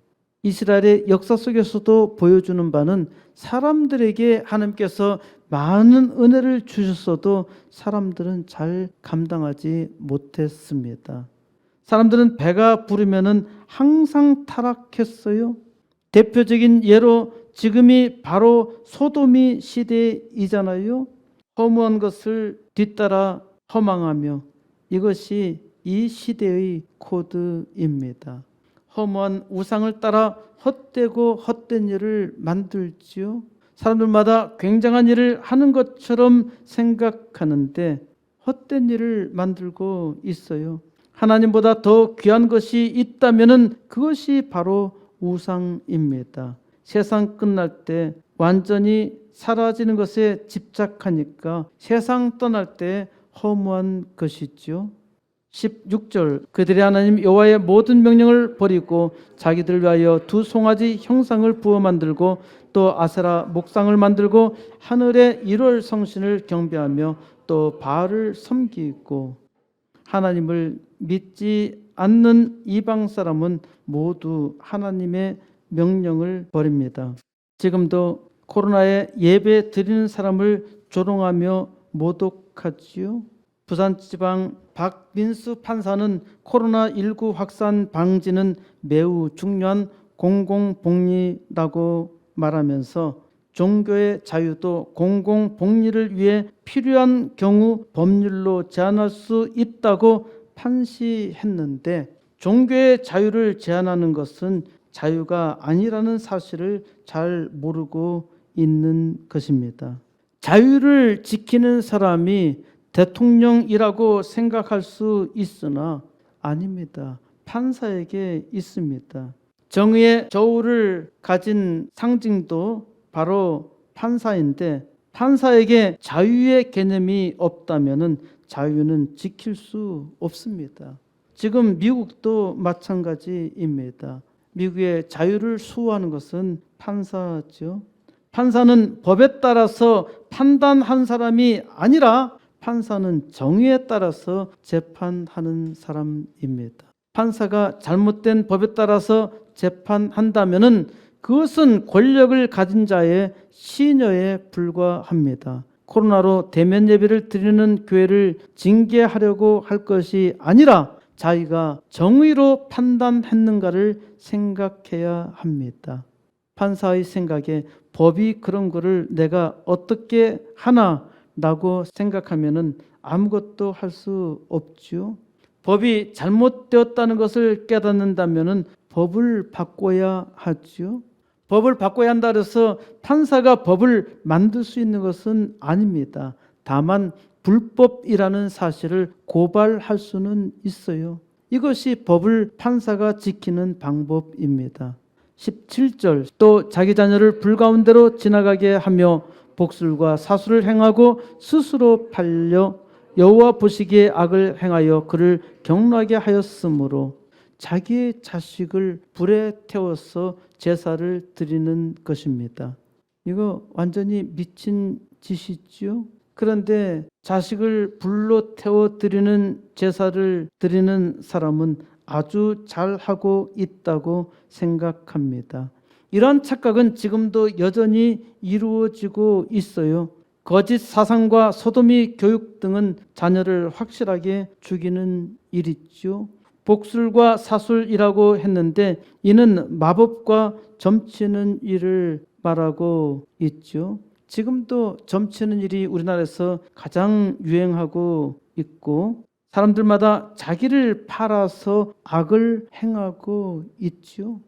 이스라엘의 역사 속에서도 보여주는 바는 사람들에게 하나님께서 많은 은혜를 주셨어도 사람들은 잘 감당하지 못했습니다. 사람들은 배가 부르면은 항상 타락했어요. 대표적인 예로 지금이 바로 소돔이 시대이잖아요. 허무한 것을 뒤따라 허망하며 이것이 이 시대의 코드입니다. 허무한 우상을 따라 헛되고 헛된 일을 만들지요. 사람들마다 굉장한 일을 하는 것처럼 생각하는데 헛된 일을 만들고 있어요. 하나님보다 더 귀한 것이 있다면은 그것이 바로 우상입니다. 세상 끝날 때 완전히 사라지는 것에 집착하니까 세상 떠날 때 허무한 것이죠. 16절 그들의 하나님 여호와의 모든 명령을 버리고 자기들 위하여 두 송아지 형상을 부어 만들고 또 아세라 목상을 만들고 하늘의 1월 성신을 경배하며 또 바알을 섬기고. 하나님을 믿지 않는 이방 사람은 모두 하나님의 명령을 버립니다. 지금도 코로나에 예배 드리는 사람을 조롱하며 모독하지요. 부산지방 박민수 판사는 코로나19 확산 방지는 매우 중요한 공공복리라고 말하면서 종교의 자유도 공공복리를 위해 필요한 경우 법률로 제한할 수 있다고 판시했는데, 종교의 자유를 제한하는 것은 자유가 아니라는 사실을 잘 모르고 있는 것입니다. 자유를 지키는 사람이 대통령이라고 생각할 수 있으나 아닙니다. 판사에게 있습니다. 정의의 저울을 가진 상징도 바로 판사인데, 판사에게 자유의 개념이 없다면 자유는 지킬 수 없습니다. 지금 미국도 마찬가지입니다. 미국의 자유를 수호하는 것은 판사죠. 판사는 법에 따라서 판단한 사람이 아니라 판사는 정의에 따라서 재판하는 사람입니다. 판사가 잘못된 법에 따라서 재판한다면 그것은 권력을 가진 자의 시녀에 불과합니다. 코로나로 대면 예배를 드리는 교회를 징계하려고 할 것이 아니라 자기가 정의로 판단했는가를 생각해야 합니다. 판사의 생각에 법이 그런 거를 내가 어떻게 하나라고 생각하면 아무것도 할 수 없죠. 법이 잘못되었다는 것을 깨닫는다면 법을 바꿔야 하죠. 법을 바꿔야 한다 그래서 판사가 법을 만들 수 있는 것은 아닙니다. 다만 불법이라는 사실을 고발할 수는 있어요. 이것이 법을 판사가 지키는 방법입니다. 17절, 또 자기 자녀를 불가운데로 지나가게 하며 복술과 사술을 행하고 스스로 팔려 여호와 보시기에 악을 행하여 그를 경노하게 하였으므로, 자기의 자식을 불에 태워서 제사를 드리는 것입니다. 이거 완전히 미친 짓이죠. 그런데 자식을 불로 태워 드리는 제사를 드리는 사람은 아주 잘하고 있다고 생각합니다. 이러한 착각은 지금도 여전히 이루어지고 있어요. 거짓 사상과 소돔이 교육 등은 자녀를 확실하게 죽이는 일이죠. 복술과 사술이라고 했는데 이는 마법과 점치는 일을 말하고 있죠. 지금도 점치는 일이 우리나라에서 가장 유행하고 있고, 사람들마다 자기를 팔아서 악을 행하고 있죠.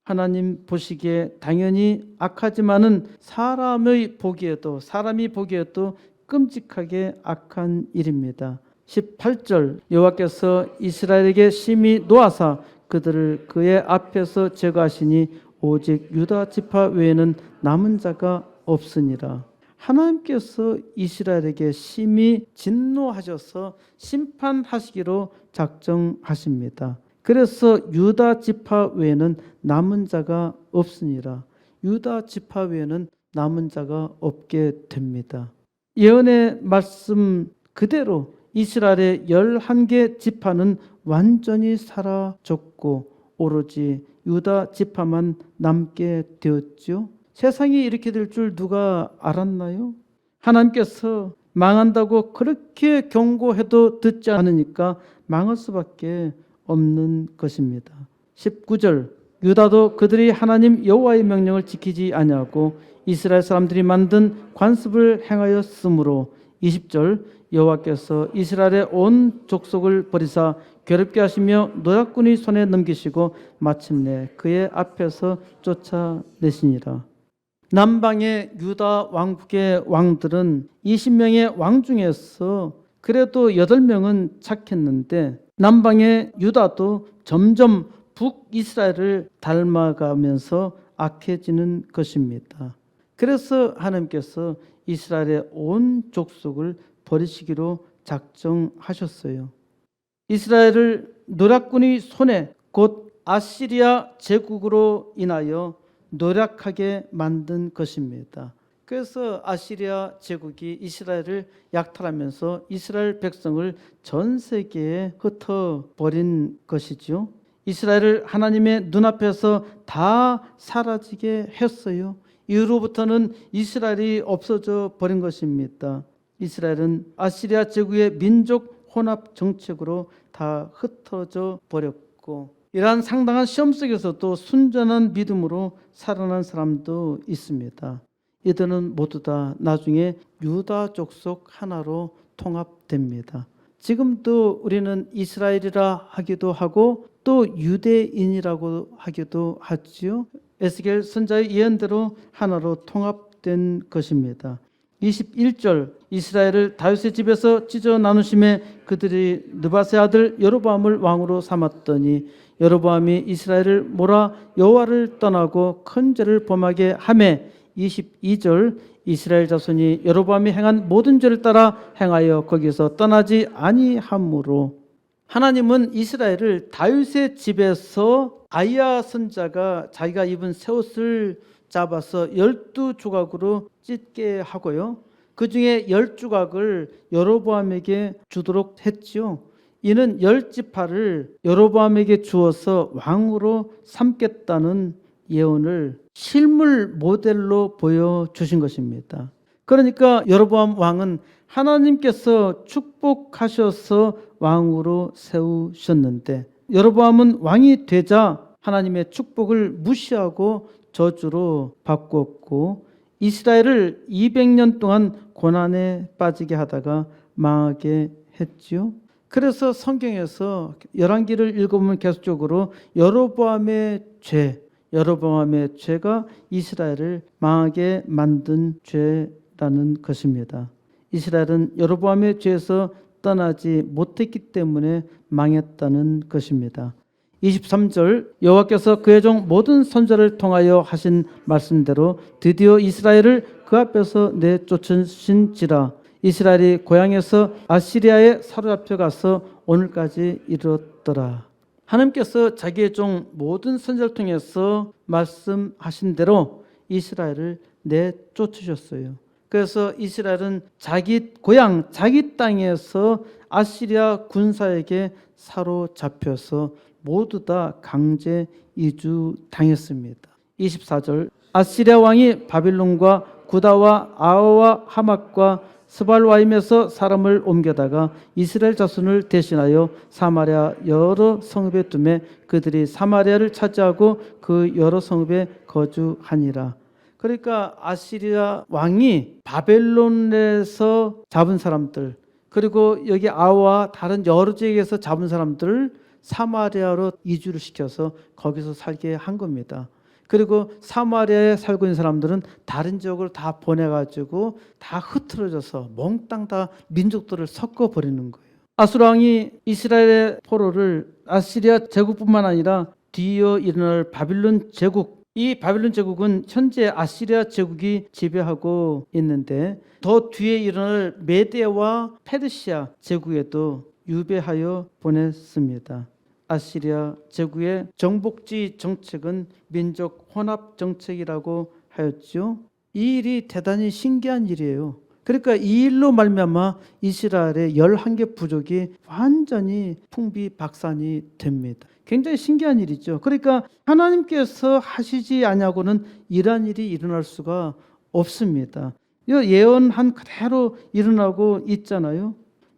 하나님 보시기에 당연히 악하지만은 사람이 보기에도 끔찍하게 악한 일입니다. 18절, 여호와께서 이스라엘에게 심히 노하사 그들을 그의 앞에서 제거하시니 오직 유다 지파 외에는 남은 자가 없으니라. 하나님께서 이스라엘에게 심히 진노하셔서 심판하시기로 작정하십니다. 그래서 유다 지파 외에는 남은 자가 없으니라. 유다 지파 외에는 남은 자가 없게 됩니다. 예언의 말씀 그대로 이스라엘의 11개 지파는 완전히 사라졌고 오로지 유다 지파만 남게 되었죠. 세상이 이렇게 될 줄 누가 알았나요? 하나님께서 망한다고 그렇게 경고해도 듣지 않으니까 망할 수밖에 없는 것입니다. 19절, 유다도 그들이 하나님 여호와의 명령을 지키지 아니하고 이스라엘 사람들이 만든 관습을 행하였으므로. 20절, 여호와께서 이스라엘의 온 족속을 버리사 괴롭게 하시며 노략군의 손에 넘기시고 마침내 그의 앞에서 쫓아내시니라. 남방의 유다 왕국의 왕들은 20명의 왕 중에서 그래도 8명은 착했는데, 남방의 유다도 점점 북이스라엘을 닮아가면서 악해지는 것입니다. 그래서 하나님께서 이스라엘의 온 족속을 버리시기로 작정하셨어요. 이스라엘을 노략군의 손에, 곧 아시리아 제국으로 인하여 노략하게 만든 것입니다. 그래서 아시리아 제국이 이스라엘을 약탈하면서 이스라엘 백성을 전 세계에 흩어버린 것이죠. 이스라엘을 하나님의 눈앞에서 다 사라지게 했어요. 이후로부터는 이스라엘이 없어져 버린 것입니다. 이스라엘은 아시리아 제국의 민족 혼합 정책으로 다 흩어져 버렸고, 이러한 상당한 시험 속에서도 순전한 믿음으로 살아난 사람도 있습니다. 이들은 모두 다 나중에 유다 족속 하나로 통합됩니다. 지금도 우리는 이스라엘이라 하기도 하고 또 유대인이라고 하기도 하지요. 에스겔 선자의 예언대로 하나로 통합된 것입니다. 21절 이스라엘을 다윗의 집에서 찢어 나누심에 그들이 느바세 아들 여로보암을 왕으로 삼았더니 여로보암이 이스라엘을 몰아 여호와를 떠나고 큰 죄를 범하게 하매 22절 이스라엘 자손이 여로보암이 행한 모든 죄를 따라 행하여 거기서 떠나지 아니하므로 하나님은 이스라엘을 다윗의 집에서 아이야 선자가 자기가 입은 새 옷을 잡아서 12조각으로 찢게 하고요. 그 중에 10조각을 여로보암에게 주도록 했지요. 이는 10지파를 여로보암에게 주어서 왕으로 삼겠다는 예언을 실물 모델로 보여주신 것입니다. 그러니까 여로보암 왕은 하나님께서 축복하셔서 왕으로 세우셨는데 여로보암은 왕이 되자 하나님의 축복을 무시하고 저주로 바꿨고 이스라엘을 200년 동안 고난에 빠지게 하다가 망하게 했지요. 그래서 성경에서 열왕기를 읽어보면 계속적으로 여로보암의 죄가 이스라엘을 망하게 만든 죄라는 것입니다. 이스라엘은 여로보암의 죄에서 떠나지 못했기 때문에 망했다는 것입니다. 23절 여호와께서 그의 종 모든 선지자를 통하여 하신 말씀대로 드디어 이스라엘을 그 앞에서 내쫓으신지라. 이스라엘이 고향에서 아시리아에 사로잡혀 가서 오늘까지 이르렀더라. 하나님께서 자기의 종 모든 선지자를 통해서 말씀하신 대로 이스라엘을 내쫓으셨어요. 그래서 이스라엘은 자기 고향, 자기 땅에서 아시리아 군사에게 사로잡혀서 모두 다 강제 이주당했습니다. 24절 아시리아 왕이 바빌론과 구다와 아와 하맛과 스발와임에서 사람을 옮겨다가 이스라엘 자손을 대신하여 사마리아 여러 성읍에 두매 그들이 사마리아를 차지하고 그 여러 성읍에 거주하니라. 그러니까 아시리아 왕이 바벨론에서 잡은 사람들 그리고 여기 아와 다른 여러 지역에서 잡은 사람들을 사마리아로 이주를 시켜서 거기서 살게 한 겁니다. 그리고 사마리아에 살고 있는 사람들은 다른 지역으로 다 보내가지고 다 흐트러져서 몽땅 다 민족들을 섞어버리는 거예요. 아수르 왕이 이스라엘의 포로를 아시리아 제국뿐만 아니라 뒤이어 일어날 바빌론 제국, 이 바빌론 제국은 현재 아시리아 제국이 지배하고 있는데 더 뒤에 일어날 메데와 페르시아 제국에도 유배하여 보냈습니다. 아시리아 제국의 정복지 정책은 민족 혼합 정책이라고 하였죠. 이 일이 대단히 신기한 일이에요. 그러니까 이 일로 말미암아 이스라엘의 11개 부족이 완전히 풍비박산이 됩니다. 굉장히 신기한 일이죠. 그러니까 하나님께서 하시지 아니하고는 이러한 일이 일어날 수가 없습니다. 예언한 그대로 일어나고 있잖아요.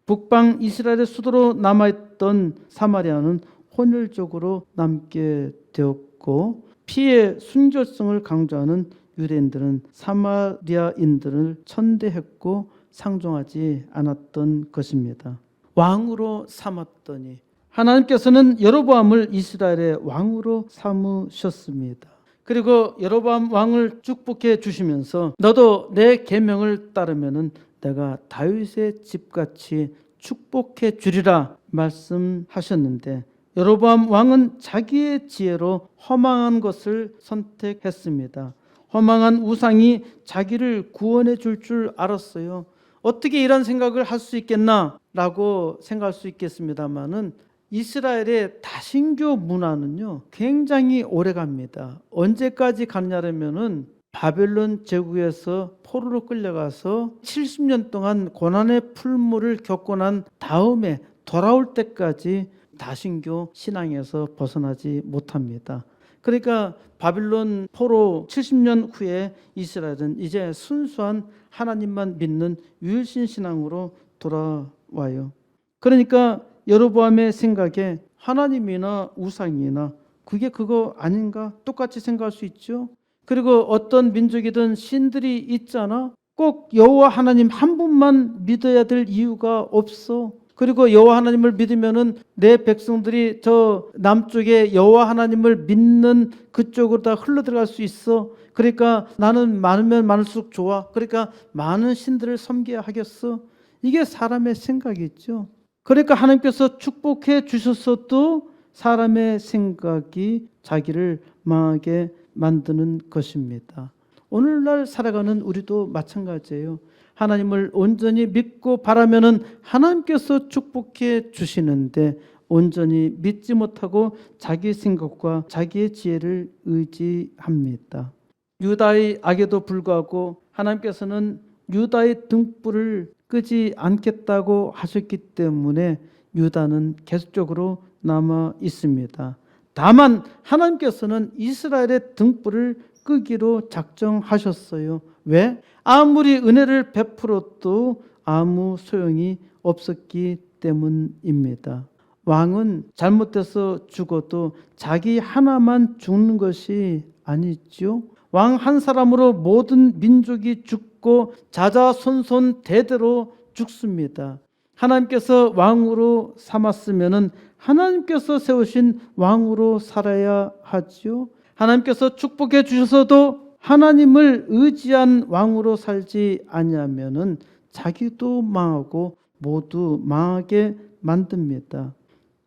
북방 이스라엘의 수도로 남아있던 사마리아는 혼혈적으로 남게 되었고 피의 순결성을 강조하는 유대인들은 사마리아인들을 천대했고 상종하지 않았던 것입니다. 왕으로 삼았더니 하나님께서는 여로보암을 이스라엘의 왕으로 삼으셨습니다. 그리고 여로보암 왕을 축복해 주시면서 너도 내 계명을 따르면은 내가 다윗의 집같이 축복해 주리라 말씀하셨는데 여로보암 왕은 자기의 지혜로 허망한 것을 선택했습니다. 허망한 우상이 자기를 구원해 줄 알았어요. 어떻게 이런 생각을 할 수 있겠나라고 생각할 수 있겠습니다만은 이스라엘의 다신교 문화는요 굉장히 오래갑니다. 언제까지 갔냐면은 바벨론 제국에서 포로로 끌려가서 70년 동안 고난의 풀무를 겪고 난 다음에 돌아올 때까지 다신교 신앙에서 벗어나지 못합니다. 그러니까 바빌론 포로 70년 후에 이스라엘은 이제 순수한 하나님만 믿는 유일신 신앙으로 돌아와요. 그러니까 여로보암의 생각에 하나님이나 우상이나 그게 그거 아닌가 똑같이 생각할 수 있죠. 그리고 어떤 민족이든 신들이 있잖아. 꼭 여호와 하나님 한 분만 믿어야 될 이유가 없어. 그리고 여호와 하나님을 믿으면은 내 백성들이 저 남쪽에 여호와 하나님을 믿는 그쪽으로 다 흘러들어갈 수 있어. 그러니까 나는 많으면 많을수록 좋아. 그러니까 많은 신들을 섬겨야 하겠어. 이게 사람의 생각이죠. 그러니까 하나님께서 축복해 주셨어도 사람의 생각이 자기를 망하게 만드는 것입니다. 오늘날 살아가는 우리도 마찬가지예요. 하나님을 온전히 믿고 바라면은 하나님께서 축복해 주시는데 온전히 믿지 못하고 자기 생각과 자기의 지혜를 의지합니다. 유다의 악에도 불구하고 하나님께서는 유다의 등불을 끄지 않겠다고 하셨기 때문에 유다는 계속적으로 남아 있습니다. 다만 하나님께서는 이스라엘의 등불을 끄기로 작정하셨어요. 왜? 아무리 은혜를 베풀어도 아무 소용이 없었기 때문입니다. 왕은 잘못돼서 죽어도 자기 하나만 죽는 것이 아니죠. 왕 한 사람으로 모든 민족이 죽고 자자손손 대대로 죽습니다. 하나님께서 왕으로 삼았으면은 하나님께서 세우신 왕으로 살아야 하지요. 하나님께서 축복해 주셔서도 하나님을 의지한 왕으로 살지 아니하면은 자기도 망하고 모두 망하게 만듭니다.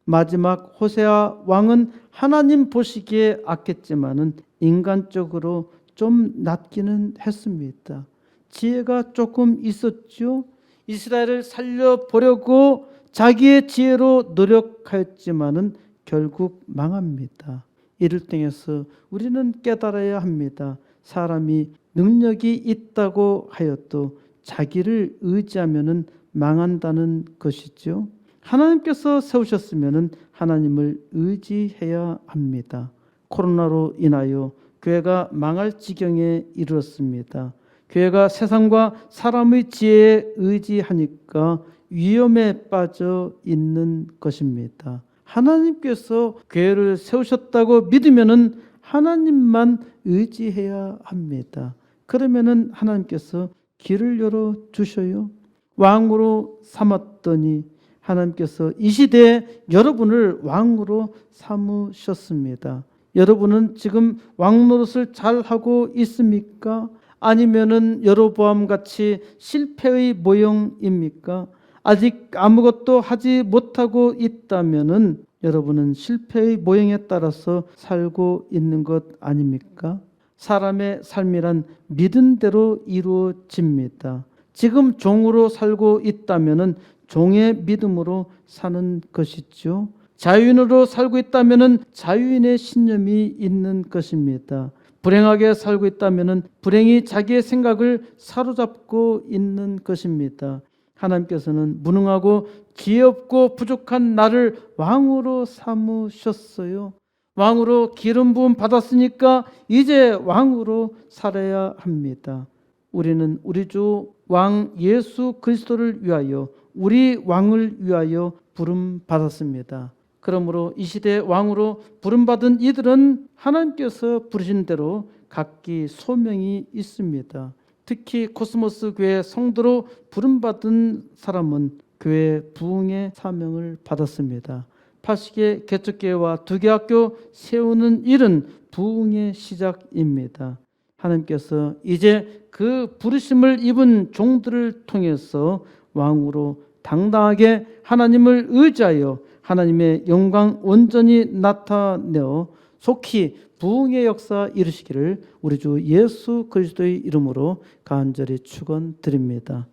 마지막 호세아 왕은 하나님 보시기에 악했지만은 인간적으로 좀 낫기는 했습니다. 지혜가 조금 있었죠. 이스라엘을 살려보려고 자기의 지혜로 노력하였지만은 결국 망합니다. 이를 통해서 우리는 깨달아야 합니다. 사람이 능력이 있다고 하여도 자기를 의지하면은 망한다는 것이죠. 하나님께서 세우셨으면은 하나님을 의지해야 합니다. 코로나로 인하여 교회가 망할 지경에 이르렀습니다. 교회가 세상과 사람의 지혜에 의지하니까 위험에 빠져 있는 것입니다. 하나님께서 교회를 세우셨다고 믿으면은 하나님만 의지해야 합니다. 그러면은 하나님께서 길을 열어 주셔요. 왕으로 삼았더니 하나님께서 이 시대에 여러분을 왕으로 삼으셨습니다. 여러분은 지금 왕 노릇을 잘 하고 있습니까? 아니면은 여로보암 같이 실패의 모형입니까? 아직 아무것도 하지 못하고 있다면은 여러분은 실패의 모형에 따라서 살고 있는 것 아닙니까? 사람의 삶이란 믿은 대로 이루어집니다. 지금 종으로 살고 있다면은 종의 믿음으로 사는 것이죠. 자유인으로 살고 있다면은 자유인의 신념이 있는 것입니다. 불행하게 살고 있다면은 불행이 자기의 생각을 사로잡고 있는 것입니다. 하나님께서는 무능하고 지혜 없고 부족한 나를 왕으로 삼으셨어요. 왕으로 기름 부음 받았으니까 이제 왕으로 살아야 합니다. 우리는 우리 주 왕 예수 그리스도를 위하여 우리 왕을 위하여 부름 받았습니다. 그러므로 이 시대 왕으로 부름받은 이들은 하나님께서 부르신 대로 각기 소명이 있습니다. 특히 코스모스 교회 성도로 부름받은 사람은 교회 부흥의 사명을 받았습니다. 80개 개척교회와 2개 학교 세우는 일은 부흥의 시작입니다. 하나님께서 이제 그 부르심을 입은 종들을 통해서 왕으로 당당하게 하나님을 의지하여 하나님의 영광 온전히 나타내어 속히 부흥의 역사 이루시기를 우리 주 예수 그리스도의 이름으로 간절히 축원드립니다.